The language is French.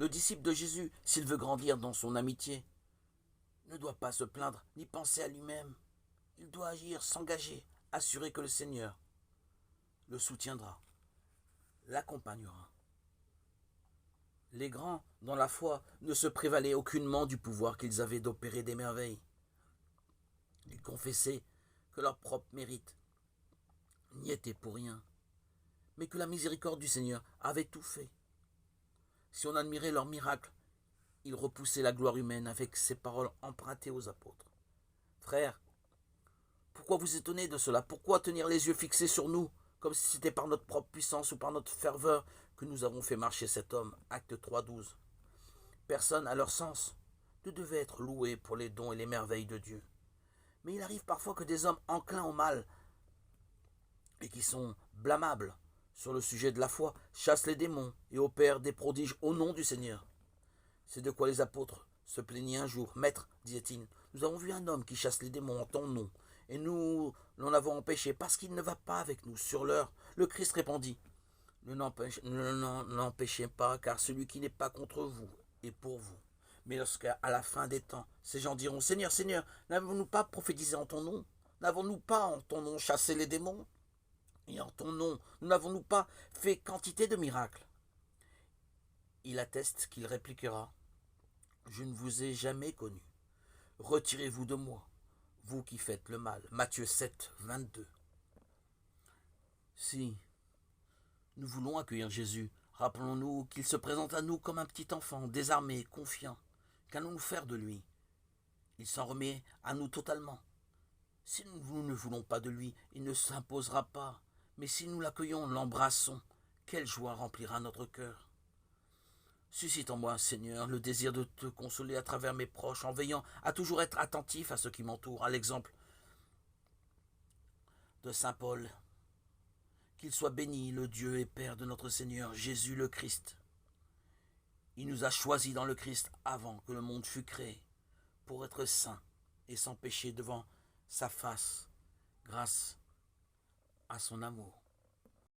Le disciple de Jésus, s'il veut grandir dans son amitié, ne doit pas se plaindre ni penser à lui-même. Il doit agir, s'engager, assurer que le Seigneur le soutiendra, l'accompagnera. Les grands, dans la foi, ne se prévalaient aucunement du pouvoir qu'ils avaient d'opérer des merveilles. Ils confessaient que leur propre mérite n'y était pour rien, mais que la miséricorde du Seigneur avait tout fait. Si on admirait leurs miracles, ils repoussaient la gloire humaine avec ces paroles empruntées aux apôtres. Frères, pourquoi vous étonner de cela? Pourquoi tenir les yeux fixés sur nous, comme si c'était par notre propre puissance ou par notre ferveur que nous avons fait marcher cet homme? Acte 3:12. Personne, à leur sens, ne devait être loué pour les dons et les merveilles de Dieu. Mais il arrive parfois que des hommes enclins au mal et qui sont blâmables sur le sujet de la foi chassent les démons et opèrent des prodiges au nom du Seigneur. C'est de quoi les apôtres se plaignaient un jour. Maître, disait-il, nous avons vu un homme qui chasse les démons en ton nom, et nous l'en avons empêché parce qu'il ne va pas avec nous. Sur l'heure, le Christ répondit, ne l'empêchez pas, car celui qui n'est pas contre vous est pour vous. Mais lorsqu'à la fin des temps, ces gens diront, Seigneur, Seigneur, n'avons-nous pas prophétisé en ton nom? N'avons-nous pas en ton nom chassé les démons? Et en ton nom, n'avons-nous pas fait quantité de miracles? Il atteste qu'il répliquera, je ne vous ai jamais connu. Retirez-vous de moi, vous qui faites le mal. Matthieu 7:22. Si nous voulons accueillir Jésus, rappelons-nous qu'il se présente à nous comme un petit enfant, désarmé, confiant. Qu'allons-nous faire de lui? Il s'en remet à nous totalement. Si nous ne voulons pas de lui, il ne s'imposera pas. Mais si nous l'accueillons, l'embrassons, quelle joie remplira notre cœur. Suscite en moi, Seigneur, le désir de te consoler à travers mes proches, en veillant à toujours être attentif à ceux qui m'entourent, à l'exemple de saint Paul. Qu'il soit béni, le Dieu et Père de notre Seigneur Jésus le Christ. Il nous a choisis dans le Christ avant que le monde fût créé, pour être saints et sans péché devant sa face, grâce à son amour.